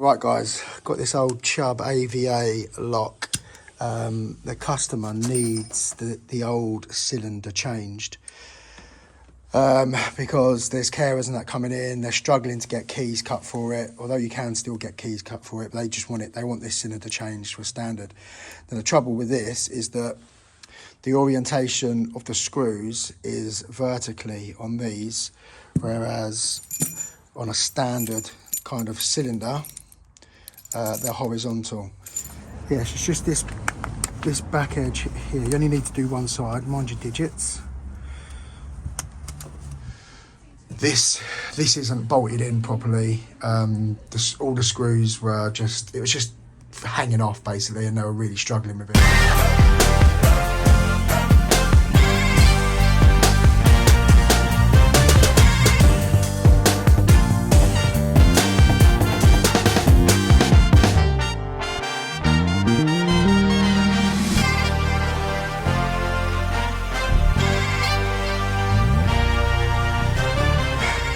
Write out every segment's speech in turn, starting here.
Right guys, got this old Chubb AVA lock. The customer needs the old cylinder changed because there's carers and that coming in. They're struggling to get keys cut for it, although you can still get keys cut for it, but they just want it. They want this cylinder changed to a standard. Now the trouble with this is that the orientation of the screws is vertically on these, whereas on a standard kind of cylinder, they're horizontal. Yes, it's just this back edge here. You only need to do one side, mind your digits. This isn't bolted in properly. All the screws were it was just hanging off basically, and they were really struggling with it.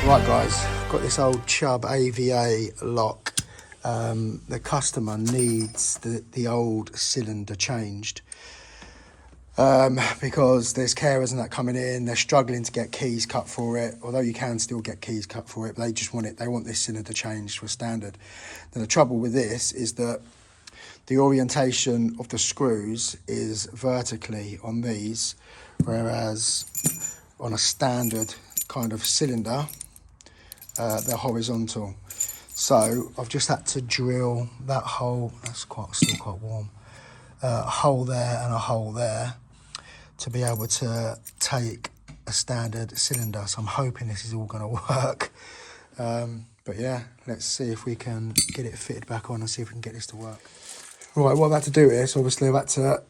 Right guys, got this old Chubb AVA lock. The customer needs the old cylinder changed because there's carers and that coming in. They're struggling to get keys cut for it, although you can still get keys cut for it, but they just want it. They want this cylinder changed to a standard. Now the trouble with this is that the orientation of the screws is vertically on these, whereas on a standard kind of cylinder, they're horizontal. So I've just had to drill that hole, that's still quite warm, a hole there and a hole there to be able to take a standard cylinder. So I'm hoping this is all going to work. But yeah, let's see if we can get it fitted back on and see if we can get this to work. Right, what I've had to do is, obviously I've had to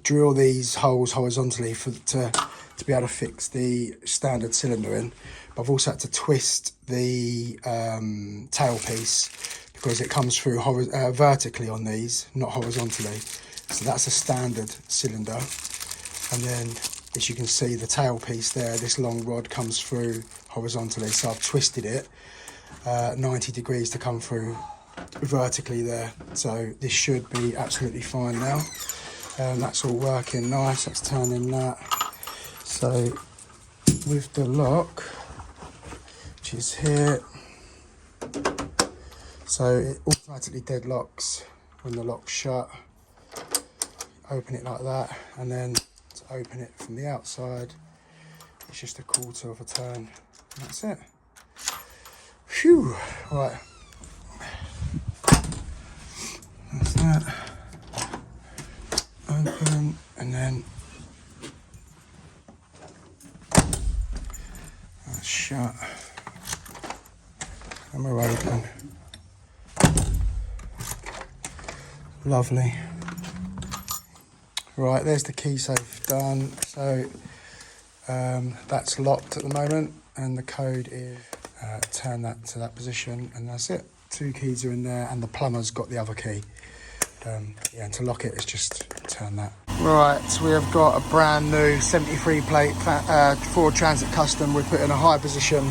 drill these holes horizontally to be able to fix the standard cylinder in. But I've also had to twist the tailpiece because it comes through vertically on these, not horizontally. So that's a standard cylinder. And then, as you can see, the tailpiece there, this long rod comes through horizontally. So I've twisted it 90 degrees to come through vertically there. So this should be absolutely fine now. That's all working nice. Let's turn in that. So with the lock, which is here, so it automatically deadlocks when the lock's shut. Open it like that, and then to open it from the outside, it's just a quarter of a turn, and that's it. Phew, right. That's that. Open, and then that's shut. And we're open. Lovely. Right, there's the key safe done. So that's locked at the moment, and the code is turn that to that position, and that's it. 2 keys are in there, and the plumber's got the other key. Yeah, and to lock it, it's just turn that. Right, so we have got a brand new 73 plate Ford Transit Custom. We're putting a high position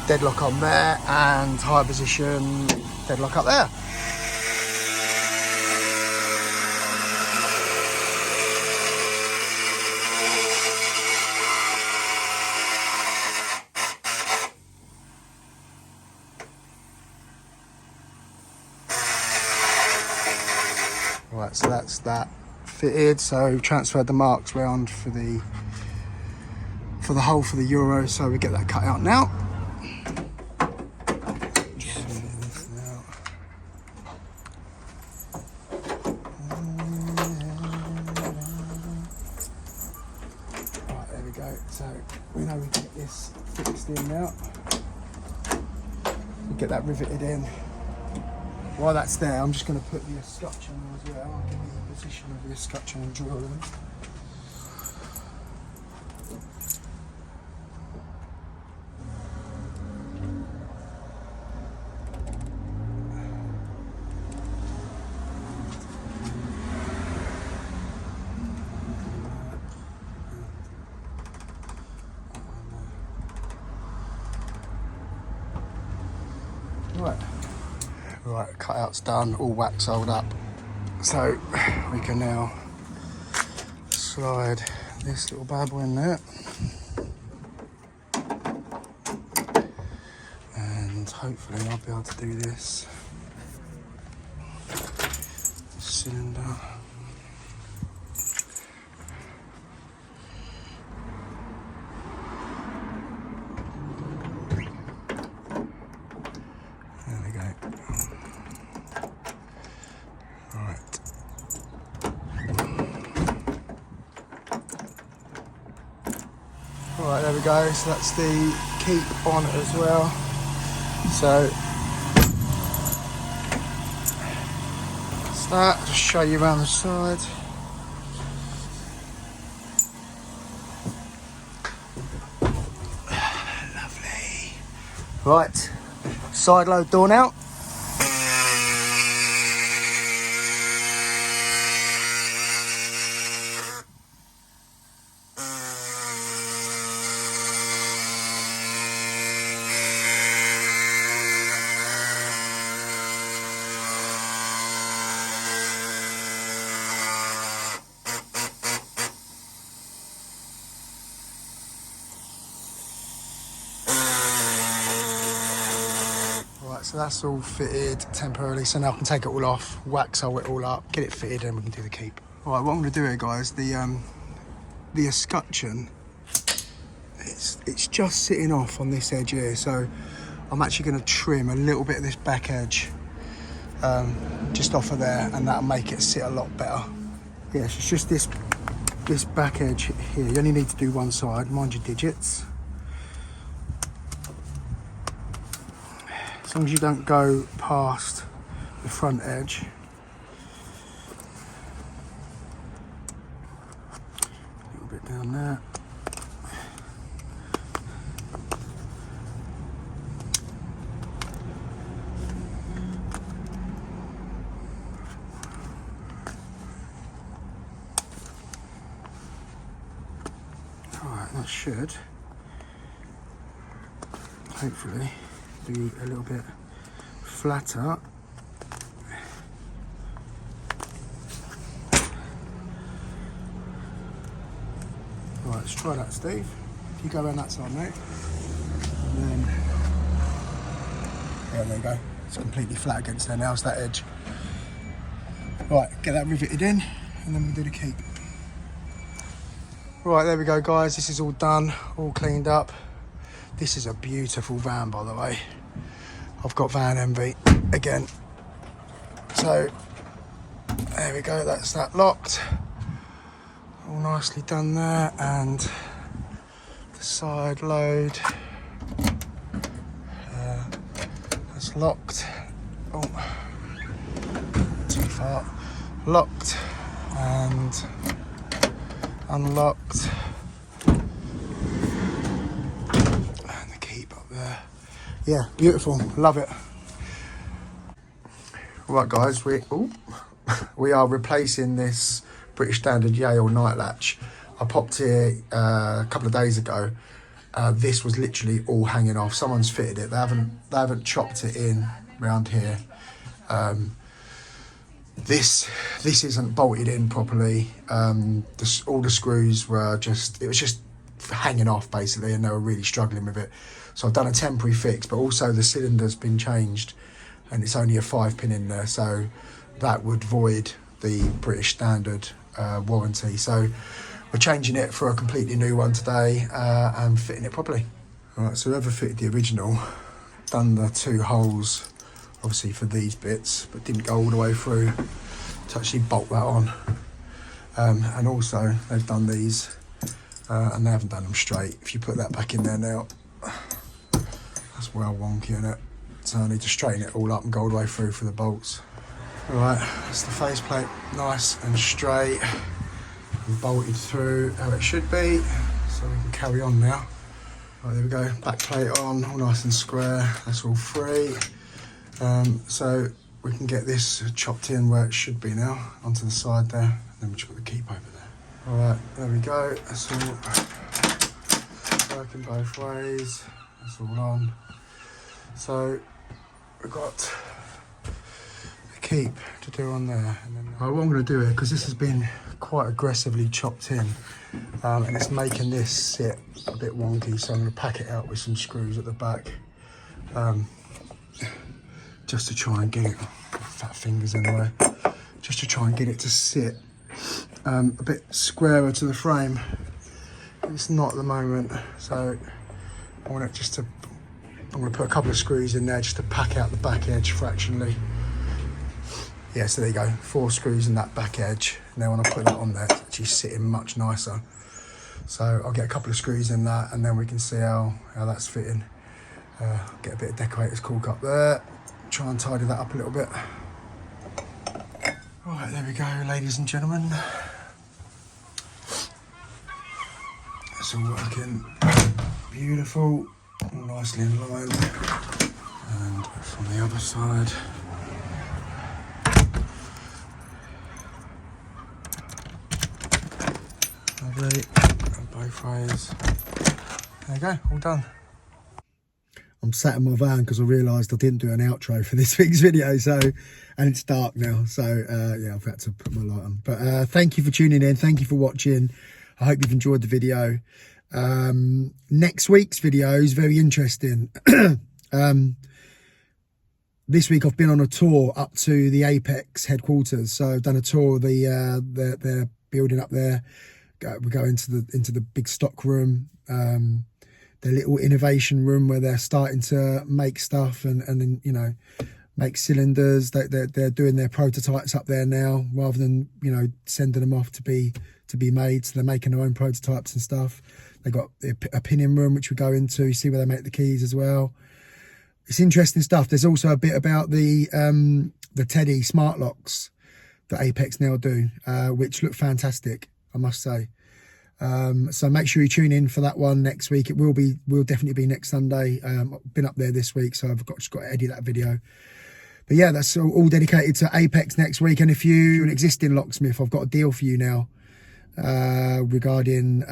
deadlock on there and high position deadlock up there. Right, so that's that fitted. So we've transferred the marks round for the hole for the Euro, so we get that cut out now. Right, there we go. So we know we can get this fixed in now. We get that riveted in. While that's there, I'm just going to put the escutcheon on as well. I'll give you the position of the escutcheon and drill them. Right. Right, cutout's done, all wax sold up. So we can now slide this little bad boy in there. And hopefully I'll be able to do this cylinder. There we go. Right. Alright, there we go. So that's the keep on as well. So that's that. Just show you around the side. Lovely. Right, side load door now. So that's all fitted temporarily, so now I can take it all off, wax all it all up, get it fitted, and we can do the keep. All right, what I'm going to do here, guys, the escutcheon, it's just sitting off on this edge here, so I'm actually going to trim a little bit of this back edge just off of there, and that'll make it sit a lot better. Yes, it's just this back edge here. You only need to do one side, mind your digits. As long as you don't go past the front edge. A little bit down there. Alright, that should hopefully be a little bit flatter. Right, let's try that, Steve. If you go around that side, mate. And then, yeah, there you go. It's completely flat against there now, it's that edge. Right, get that riveted in, and then we'll do the keep. Right, there we go, guys. This is all done, all cleaned up. This is a beautiful van, by the way. I've got van envy again. So there we go, that's that locked. All nicely done there, and the side load. That's locked. Oh, too far. Locked and unlocked. Yeah, beautiful, love it. Right, guys, we are replacing this British Standard Yale nightlatch. I popped here a couple of days ago. This was literally all hanging off. Someone's fitted it. They haven't chopped it in around here. This isn't bolted in properly. All the screws were it was just hanging off basically, and they were really struggling with it. So I've done a temporary fix, but also the cylinder's been changed, and it's only a 5-pin in there, so that would void the British Standard warranty. So we're changing it for a completely new one today and fitting it properly. All right, so whoever fitted the original done the 2 holes, obviously for these bits, but didn't go all the way through to actually bolt that on. And also they've done these and they haven't done them straight. If you put that back in there now, that's well wonky, isn't it? So I need to straighten it all up and go all the way through for the bolts. All right, that's the faceplate, nice and straight and bolted through how it should be. So we can carry on now. Right, there we go, back plate on, all nice and square. That's all free. So we can get this chopped in where it should be now, onto the side there. And then we just put the keep over there. All right, there we go. That's all working both ways. That's all on. So we've got keep to do on there. And then, what I'm going to do here, because this has been quite aggressively chopped in, and it's making this sit a bit wonky, so I'm going to pack it out with some screws at the back, just to try and get it, fat fingers anyway, just to try and get it to sit a bit squarer to the frame. It's not at the moment, so I want it just to, I'm going to put a couple of screws in there just to pack out the back edge fractionally. Yeah, so there you go, 4 screws in that back edge. Now when I put that on there, it's actually sitting much nicer. So I'll get a couple of screws in that, and then we can see how that's fitting. Get a bit of decorator's caulk up there, try and tidy that up a little bit. Right, there we go, ladies and gentlemen. It's all working beautiful, nicely in line. And from the other side. Lovely, and both ways. There you go, all done. I'm sat in my van because I realised I didn't do an outro for this week's video, so, and it's dark now, so yeah, I've had to put my light on. But thank you for tuning in, thank you for watching. I hope you've enjoyed the video. Next week's video is very interesting. This week I've been on a tour up to the Apex headquarters, so I've done a tour of their building up there. We go into the big stock room, their little innovation room where they're starting to make stuff and you know, make cylinders. They're doing their prototypes up there now, rather than, you know, sending them off to be made. So they're making their own prototypes and stuff. They got a pinning room which we go into, see where they make the keys as well. It's interesting stuff. There's also a bit about the Teddy smart locks that Apex now do, which look fantastic, I must say. So make sure you tune in for that one next week. It will definitely be next Sunday. I've been up there this week, so I've just got to edit that video. But yeah, that's all dedicated to Apex next week. And if you're an existing locksmith, I've got a deal for you now regarding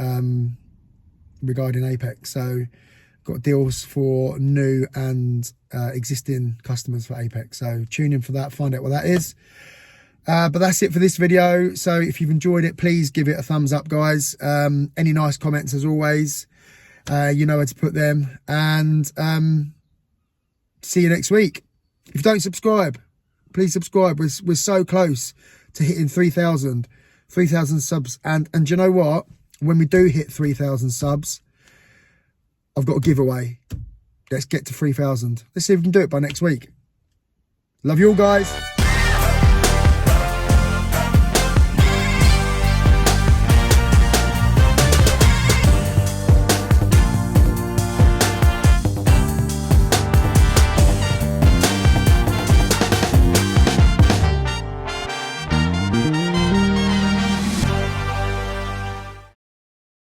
Apex. So got deals for new and existing customers for Apex. So tune in for that, find out what that is. But that's it for this video. So if you've enjoyed it, please give it a thumbs up, guys. Any nice comments, as always, you know where to put them. And see you next week. If you don't subscribe, please subscribe. We're so close to hitting 3,000 subs. And do you know what? When we do hit 3,000 subs, I've got a giveaway. Let's get to 3,000. Let's see if we can do it by next week. Love you all, guys.